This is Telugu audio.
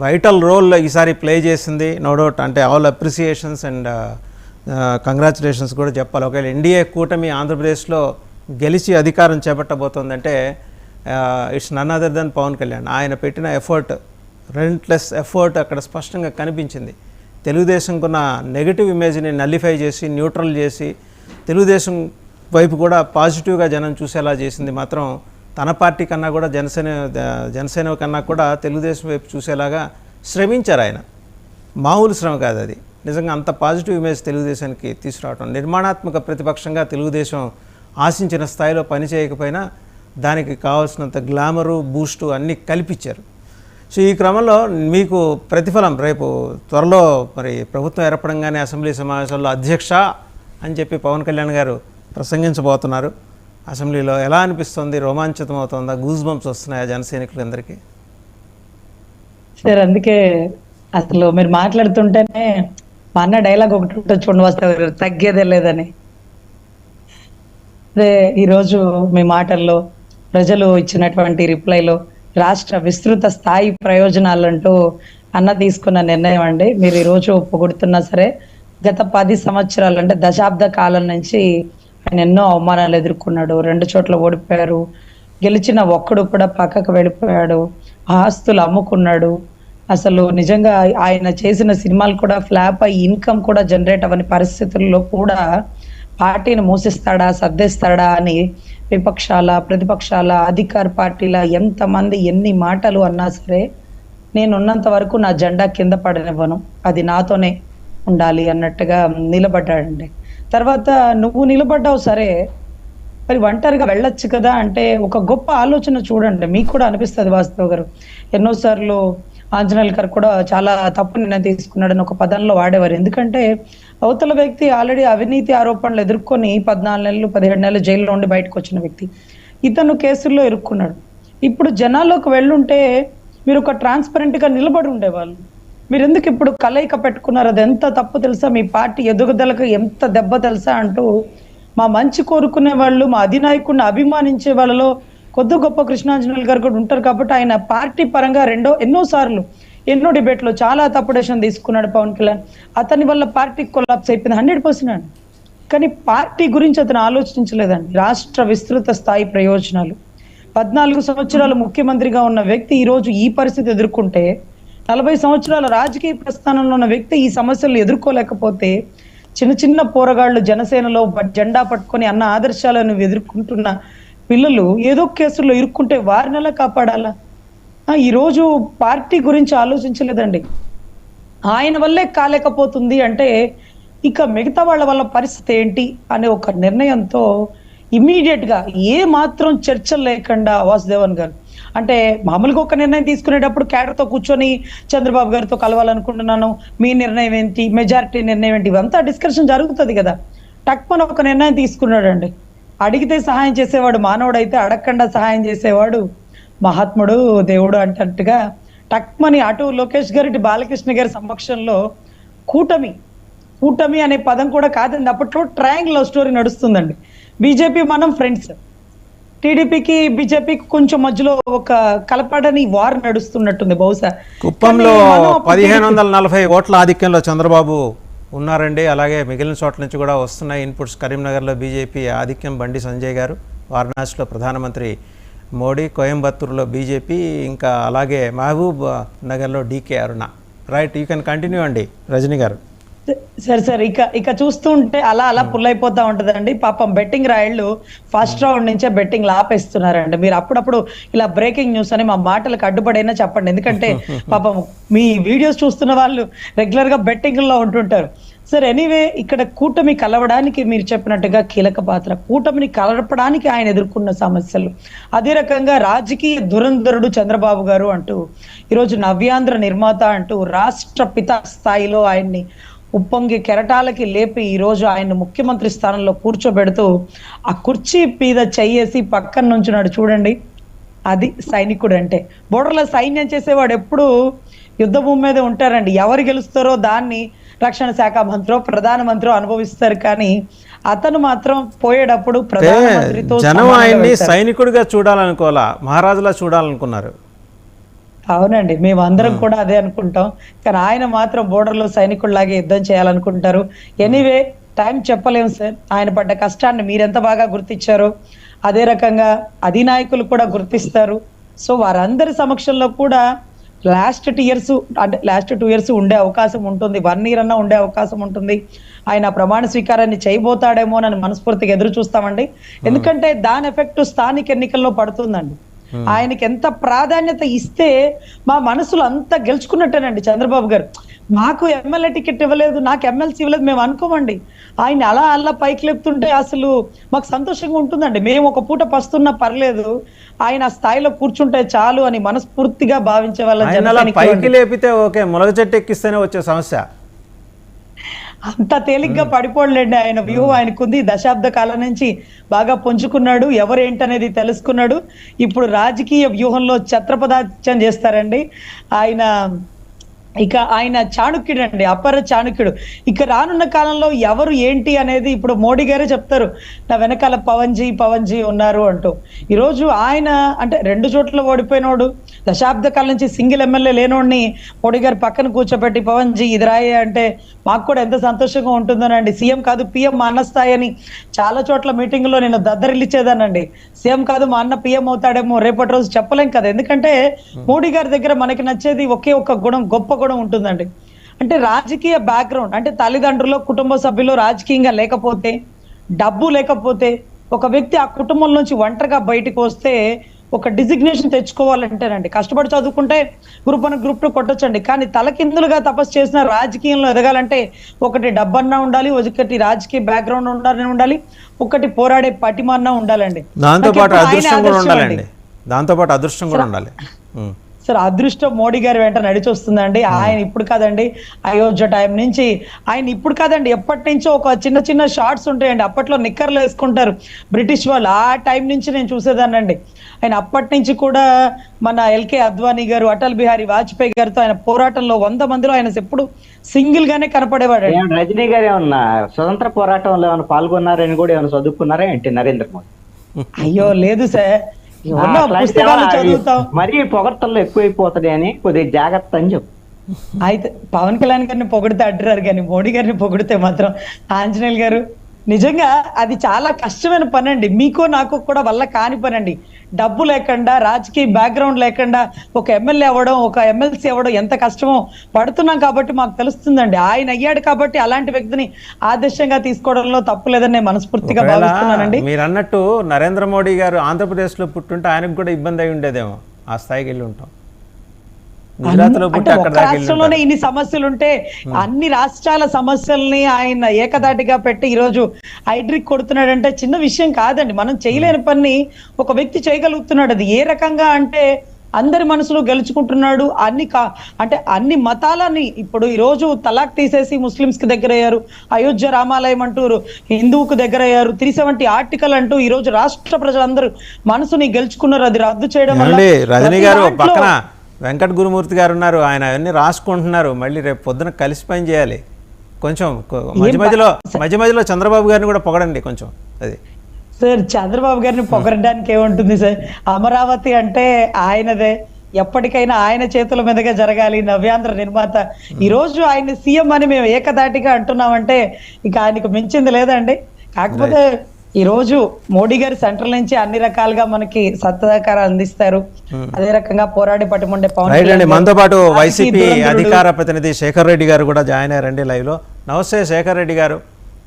వైటల్ రోల్ ఈసారి ప్లే చేసింది, నో డౌట్. అంటే ఆల్ అప్రిసియేషన్స్ అండ్ కంగ్రాచులేషన్స్ కూడా చెప్పాలి. ఒకవేళ ఎన్డీఏ కూటమి ఆంధ్రప్రదేశ్లో గెలిచి అధికారం చేపట్టబోతోందంటే it's none other than Pawan Kalyan. ఆయన పెట్టిన ఎఫర్ట్, రెంట్లెస్ ఎఫర్ట్ అక్కడ స్పష్టంగా కనిపించింది. తెలుగుదేశంకున్న నెగిటివ్ ఇమేజ్ని నల్లిఫై చేసి, న్యూట్రల్ చేసి, తెలుగుదేశం వైపు కూడా పాజిటివ్గా జనం చూసేలా చేసింది మాత్రం తన పార్టీ కన్నా కూడా జనసేన కన్నా కూడా తెలుగుదేశం వైపు చూసేలాగా శ్రమించారు ఆయన. మామూలు శ్రమ కాదు అది. నిజంగా అంత పాజిటివ్ ఇమేజ్ తెలుగుదేశానికి తీసుకురావడం, నిర్మాణాత్మక ప్రతిపక్షంగా తెలుగుదేశం ఆశించిన స్థాయిలో పనిచేయకపోయినా దానికి కావాల్సినంత గ్లామరు, బూస్టు అన్నీ కల్పించారు. సో ఈ క్రమంలో మీకు ప్రతిఫలం రేపు త్వరలో మరి ప్రభుత్వం ఏర్పడంగానే అసెంబ్లీ సమావేశాల్లో అధ్యక్ష అని చెప్పి పవన్ కళ్యాణ్ గారు ప్రసంగించబోతున్నారు. అసెంబ్లీలో ఎలా అనిపిస్తుంది? రోమాంచితం అవుతుందా? గూస్ బంప్స్ వస్తున్నాయా జనసైనికులందరికీ? సార్ అందుకే అసలు మీరు మాట్లాడుతుంటేనే మా అన్న డైలాగ్ ఒకటి ఉంటుంది చూడండి, వస్తారు తగ్గేదే లేదని. అదే ఈరోజు మీ మాటల్లో ప్రజలు ఇచ్చినటువంటి రిప్లైలో రాష్ట్ర విస్తృత స్థాయి ప్రయోజనాలంటూ అన్న తీసుకున్న నిర్ణయం అండి. మీరు ఈరోజు పొగుడుతున్నా సరే గత 10 సంవత్సరాలు అంటే దశాబ్ద కాలం నుంచి ఆయన ఎన్నో అవమానాలు ఎదుర్కొన్నాడు. 2 చోట్ల ఓడిపోయారు. గెలిచిన ఒక్కడు కూడా పక్కకు వెళ్ళిపోయాడు. ఆస్తులు అమ్ముకున్నాడు. అసలు నిజంగా ఆయన చేసిన సినిమాలు కూడా ఫ్లాప్ అయ్యి ఇన్కమ్ కూడా జనరేట్ అవ్వని పరిస్థితుల్లో కూడా పార్టీని మూసిస్తాడా, సర్దేస్తాడా అని విపక్షాల, ప్రతిపక్షాల, అధికార పార్టీల ఎంతమంది ఎన్ని మాటలు అన్నా సరే నేనున్నంత వరకు నా జెండా కింద పడనివ్వను, అది నాతోనే ఉండాలి అన్నట్టుగా నిలబడ్డాడండి. తర్వాత నువ్వు నిలబడ్డావు సరే, మరి ఒంటరిగా వెళ్ళొచ్చు కదా అంటే ఒక గొప్ప ఆలోచన చూడండి. మీకు కూడా అనిపిస్తుంది వాస్తవ్ గారు, ఎన్నోసార్లు ఆంజనేయులు గారు కూడా చాలా తప్పు నిర్ణయం తీసుకున్నాడని ఒక పదంలో వాడేవారు. ఎందుకంటే అవతల వ్యక్తి ఆల్రెడీ అవినీతి ఆరోపణలు ఎదుర్కొని 14 నెలలు 17 నెలలు జైల్లో ఉండి బయటకు వచ్చిన వ్యక్తి, ఇతను కేసుల్లో ఇరుక్కున్నాడు. ఇప్పుడు జనాల్లోకి వెళ్ళుంటే మీరు ఒక ట్రాన్స్పరెంట్ గా నిలబడి ఉండేవాళ్ళు. మీరు ఎందుకు ఇప్పుడు కలయిక పెట్టుకున్నారు? అది ఎంత తప్పు తెలుసా? మీ పార్టీ ఎదుగుదలకు ఎంత దెబ్బ తెలుసా అంటూ మా మంచి కోరుకునే వాళ్ళు, మా అధినాయకుడిని అభిమానించే వాళ్ళలో కొద్ది గొప్ప కృష్ణాంజనేయులు గారు కూడా ఉంటారు. కాబట్టి ఆయన పార్టీ పరంగా ఎన్నోసార్లు ఎన్నో డిబేట్లో చాలా తప్పు డెసిషన్ తీసుకున్నాడు పవన్ కళ్యాణ్. అతని వల్ల పార్టీ కొలాప్స్ అయిపోయింది 100%. కానీ పార్టీ గురించి అతను ఆలోచించలేదండి. రాష్ట్ర విస్తృత స్థాయి ప్రయోజనాలు, 14 సంవత్సరాలు ముఖ్యమంత్రిగా ఉన్న వ్యక్తి ఈరోజు ఈ పరిస్థితి ఎదుర్కొంటే, 40 సంవత్సరాల రాజకీయ ప్రస్థానంలో ఉన్న వ్యక్తి ఈ సమస్యలు ఎదుర్కోలేకపోతే, చిన్న చిన్న పోరగాళ్ళు జనసేనలో జెండా పట్టుకొని అన్న ఆదర్శాలను ఎదుర్కొంటున్న పిల్లలు ఏదో కేసుల్లో ఇరుక్కుంటే వారిని ఎలా కాపాడాలా? ఈరోజు పార్టీ గురించి ఆలోచించలేదండి. ఆయన వల్లే కాలేకపోతుంది అంటే ఇక మిగతా వాళ్ళ వల్ల పరిస్థితి ఏంటి అనే ఒక నిర్ణయంతో ఇమీడియట్ గా ఏ మాత్రం చర్చలు లేకుండా వాసుదేవన్ గారు అంటే మామూలుగా ఒక నిర్ణయం తీసుకునేటప్పుడు క్యాడర్తో కూర్చొని చంద్రబాబు గారితో కలవాలనుకుంటున్నాను, మీ నిర్ణయం ఏంటి, మెజారిటీ నిర్ణయం ఏంటి, ఇవంతా డిస్కషన్ జరుగుతుంది కదా. టక్మన్ ఒక నిర్ణయం తీసుకున్నాడండి. అడిగితే సహాయం చేసేవాడు మానవుడు అయితే, అడగకుండా సహాయం చేసేవాడు మహాత్ముడు, దేవుడు అంటట్టుగా టక్మని అటు లోకేష్ గారి, ఇటు బాలకృష్ణ గారి సమక్షంలో కూటమి అనే పదం కూడా కాదండి, అప్పట్లో ట్రయాంగిల్ లవ్ స్టోరీ నడుస్తుందండి. బీజేపీ మనం ఫ్రెండ్స్, టీడీపీకి బీజేపీకి కొంచెం మధ్యలో ఒక కలపడని వార్ నడుస్తున్నట్టుంది బహుశా. కుప్పంలో 1540 ఓట్ల ఆధిక్యంలో చంద్రబాబు ఉన్నారండి. అలాగే మిగిలిన చోట్ల నుంచి కూడా వస్తున్నాయి ఇన్పుట్స్. కరీంనగర్లో బీజేపీ ఆధిక్యం, బండి సంజయ్ గారు. వారణాసిలో ప్రధానమంత్రి మోడీ, కోయంబత్తూరులో బీజేపీ, ఇంకా అలాగే మహబూబ్ నగర్లో DK Aruna. Right, you can continue అండి రజనీ గారు. సరే ఇక చూస్తుంటే అలా పుల్లైపోతా ఉంటదండి. పాపం బెట్టింగ్ రాయిళ్ళు ఫస్ట్ రౌండ్ నుంచే బెట్టింగ్ ఆపేస్తున్నారండి. మీరు అప్పుడప్పుడు ఇలా బ్రేకింగ్ న్యూస్ అని మా మాటలకు అడ్డుపడైనా చెప్పండి, ఎందుకంటే పాపం మీ వీడియోస్ చూస్తున్న వాళ్ళు రెగ్యులర్ గా బెట్టింగ్ లో ఉంటుంటారు. సరే, ఎనీవే ఇక్కడ కూటమి కలవడానికి మీరు చెప్పినట్టుగా కీలక పాత్ర, కూటమిని కలపడానికి ఆయన ఎదుర్కొన్న సమస్యలు, అదే రకంగా రాజకీయ దురంధరుడు చంద్రబాబు గారు అంటూ ఈరోజు నవ్యాంధ్ర నిర్మాత అంటూ రాష్ట్ర పిత స్థాయిలో ఆయన్ని ఉప్పొంగి కెరటాలకి లేపి ఈరోజు ఆయన ముఖ్యమంత్రి స్థానంలో కూర్చోబెడుతూ ఆ కుర్చీ మీద చెయ్యేసి పక్కన నుంచున్నాడు చూడండి. అది సైనికుడు అంటే. బోర్డర్లో సైన్యం చేసేవాడు ఎప్పుడు యుద్ధ భూమి మీద ఉంటారండి. ఎవరు గెలుస్తారో దాన్ని రక్షణ శాఖ మంత్రో ప్రధానమంత్రి అనుభవిస్తారు, కానీ అతను మాత్రం పోయేటప్పుడు ప్రధానమంత్రితో జనం ఆయన్ని సైనికుడిగా చూడాలనుకోవాలా, మహారాజులా చూడాలనుకున్నారు. అవునండి, మేము అందరం కూడా అదే అనుకుంటాం. కానీ ఆయన మాత్రం బోర్డర్లో సైనికుల్లాగే యుద్ధం చేయాలనుకుంటారు. ఎనీవే, టైం చెప్పలేము సార్. ఆయన పడ్డ కష్టాన్ని మీరెంత బాగా గుర్తించారో అదే రకంగా అధినాయకులు కూడా గుర్తిస్తారు. సో వారందరి సమక్షంలో కూడా లాస్ట్ 2 ఇయర్స్ ఉండే అవకాశం ఉంటుంది, 1 year అన్నా ఉండే అవకాశం ఉంటుంది. ఆయన ప్రమాణ స్వీకారాన్ని చేయబోతాడేమో అని మనస్ఫూర్తిగా ఎదురు చూస్తామండి. ఎందుకంటే దాని ఎఫెక్ట్ స్థానిక ఎన్నికల్లో పడుతుందండి. ఆయనకి ఎంత ప్రాధాన్యత ఇస్తే మా మనసులో అంత గెలుచుకున్నట్టేనండి. చంద్రబాబు గారు మాకు ఎమ్మెల్యే టికెట్ ఇవ్వలేదు, నాకు ఎమ్మెల్సీ ఇవ్వలేదు మేము అనుకోమండి. ఆయన అలా పైకి లేపుతుంటే అసలు మాకు సంతోషంగా ఉంటుందండి. మేము ఒక పూట పస్తున్నా పర్లేదు, ఆయన ఆ స్థాయిలో కూర్చుంటే చాలు అని మనస్ఫూర్తిగా భావించే వాళ్ళ పైకి లేపితే ఓకే, ములగ చెట్టు ఎక్కిస్తేనే వచ్చే సమస్య. అంత తేలిగ్గా పడిపోలేండి. ఆయన వ్యూహం ఆయనకుంది. దశాబ్ద కాలం నుంచి బాగా పుంజుకున్నాడు, ఎవరేంటనేది తెలుసుకున్నాడు. ఇప్పుడు రాజకీయ వ్యూహంలో ఛత్రపదార్థం చేస్తారండి ఆయన. ఇక ఆయన చాణుక్యుడు అండి, అపర చాణుక్యుడు. ఇక రానున్న కాలంలో ఎవరు ఏంటి అనేది ఇప్పుడు మోడీ గారే చెప్తారు, నా వెనకాల పవన్ జీ ఉన్నారు అంటూ. ఈరోజు ఆయన అంటే 2 చోట్ల ఓడిపోయినోడు, దశాబ్ద కాలం నుంచి సింగిల్ ఎమ్మెల్యే లేనోడిని మోడీ గారు పక్కన కూర్చోబెట్టి పవన్ జీ ఇదిరాయే అంటే మాకు కూడా ఎంత సంతోషంగా ఉంటుందోనండి. సీఎం కాదు పిఎం మా అన్న స్థాయి అని చాలా చోట్ల మీటింగ్లో నేను దద్దరిల్లిచ్చేదానండి. సీఎం కాదు మా అన్న పిఎం అవుతాడేమో రేపటి రోజు చెప్పలేం కదా. ఎందుకంటే మోడీ గారి దగ్గర మనకి నచ్చేది ఒకే ఒక గుణం, గొప్ప గుణం ఉంటుందండి. అంటే రాజకీయ బ్యాక్గ్రౌండ్, అంటే తల్లిదండ్రులు కుటుంబ సభ్యులు రాజకీయంగా లేకపోతే, డబ్బు లేకపోతే, ఒక వ్యక్తి ఆ కుటుంబం నుంచి ఒంటరిగా బయటకు వస్తే ఒక డిజిగ్నేషన్ తెచ్చుకోవాలంటేనండి కష్టపడి చదువుకుంటే గ్రూప్ 1 గ్రూప్ 2 కొట్టొచ్చండి. కానీ తలకిందులుగా తపస్సు చేసిన రాజకీయంలో ఎదగాలంటే ఒకటి డబ్బన్నా ఉండాలి, ఒకటి రాజకీయ బ్యాక్గ్రౌండ్ ఉండాలి, ఒకటి పోరాడే పటిమన్నా ఉండాలండి. దాంతోపాటు అదృష్టం కూడా ఉండాలి. సార్ అదృష్టం మోడీ గారి వెంట నడిచి వస్తుందండి. ఆయన ఇప్పుడు కాదండి, అయోధ్య టైం నుంచి, ఆయన ఇప్పుడు కాదండి ఎప్పటి నుంచో ఒక చిన్న షార్ట్స్ ఉంటాయండి. అప్పట్లో నిక్కర్లు వేసుకుంటారు బ్రిటిష్ వాళ్ళు, ఆ టైం నుంచి నేను చూసేదానండి. ఆయన అప్పటి నుంచి కూడా మన ఎల్కే అద్వానీ గారు, అటల్ బిహారీ వాజ్పేయి గారితో ఆయన పోరాటంలో 100 మందిలో ఆయన ఎప్పుడు సింగిల్ గానే కనపడేవాడు. రజనీ గారు ఏమన్నా స్వతంత్ర పోరాటంలో ఏమైనా పాల్గొన్నారని కూడా ఏమైనా చదువుకున్నారా ఏంటి నరేంద్ర మోడీ? అయ్యో లేదు సార్, పుస్తకాలు చదువుతాం. మరీ పొగడ్తల్లో ఎక్కువైపోతుంది అని కొద్దిగా జాగ్రత్త అని చెప్పు. అయితే పవన్ కళ్యాణ్ గారిని పొగిడితే అడ్డరారు, కానీ మోడీ గారిని పొగిడితే మాత్రం ఆంజనేయులు గారు నిజంగా అది చాలా కష్టమైన పని అండి. మీకు నాకు కూడా వల్ల కాని పని అండి. డబ్బు లేకుండా, రాజకీయ బ్యాక్గ్రౌండ్ లేకుండా ఒక ఎమ్మెల్యే అవ్వడం, ఒక ఎమ్మెల్సీ అవ్వడం ఎంత కష్టమో పడుతున్నాం కాబట్టి మాకు తెలుస్తుందండి. ఆయన అయ్యాడు కాబట్టి అలాంటి వ్యక్తిని ఆదర్శంగా తీసుకోవడంలో తప్పు లేదని నేను మనస్ఫూర్తిగా భావిస్తున్నానండి. మీరు అన్నట్టు నరేంద్ర మోడీ గారు ఆంధ్రప్రదేశ్లో పుట్టుంటే ఆయనకు కూడా ఇబ్బంది అయి ఉండేదేమో, ఆ స్థాయికి వెళ్ళి ఉంటాం. రాష్ట్రంలోనే ఇన్ని సమస్యలు ఉంటే అన్ని రాష్ట్రాల సమస్యల్ని ఆయన ఏకదాటిగా పెట్టి ఈరోజు హైడ్రిక్ కొడుతున్నాడంటే చిన్న విషయం కాదండి. మనం చేయలేని పని ఒక వ్యక్తి చేయగలుగుతున్నాడు. అది ఏ రకంగా అంటే అందరి మనసులో గెలుచుకుంటున్నాడు. అన్ని మతాలని ఇప్పుడు ఈ రోజు తలాక్ తీసేసి ముస్లింస్ కి దగ్గర అయ్యారు, అయోధ్య రామాలయం అంటూ హిందువుకు దగ్గర అయ్యారు, 370 ఆర్టికల్ అంటూ ఈ రోజు రాష్ట్ర ప్రజలందరూ మనసుని గెలుచుకున్నారు. అది రద్దు చేయడం వల్ల రజనీ గారు పక్కన వెంకట గురుమూర్తి గారు ఉన్నారు, ఆయన అవన్నీ రాసుకుంటున్నారు. మళ్ళీ రేపు పొద్దున కలిసి పని చేయాలి. కొంచెం మధ్య మధ్యలో చంద్రబాబు గారిని కూడా పొగడండి కొంచెం. అది సార్ చంద్రబాబు గారిని పొగడడానికి ఏముంటుంది సార్, అమరావతి అంటే ఆయనదే, ఎప్పటికైనా ఆయన చేతుల మీదుగా జరగాలి. నవ్యాంధ్ర నిర్మాత ఈ రోజు ఆయన సీఎం అని మేము ఏకదాటిగా అంటున్నామంటే ఇక ఆయనకు మించింది లేదండి. కాకపోతే ఈ రోజు మోడీ గారు సెంట్రల్ నుంచి అన్ని రకాలుగా మనకి సహకారాలు అందిస్తారు. అదే రకంగా పోరాడి పట్టుమండే పవన్ కళ్యాణ్. మనతో పాటు వైసీపీ అధికార ప్రతినిధి శేఖర్ రెడ్డి గారు కూడా జాయిన్ అయ్యారండి లైవ్ లో. నమస్తే శేఖర్ రెడ్డి గారు.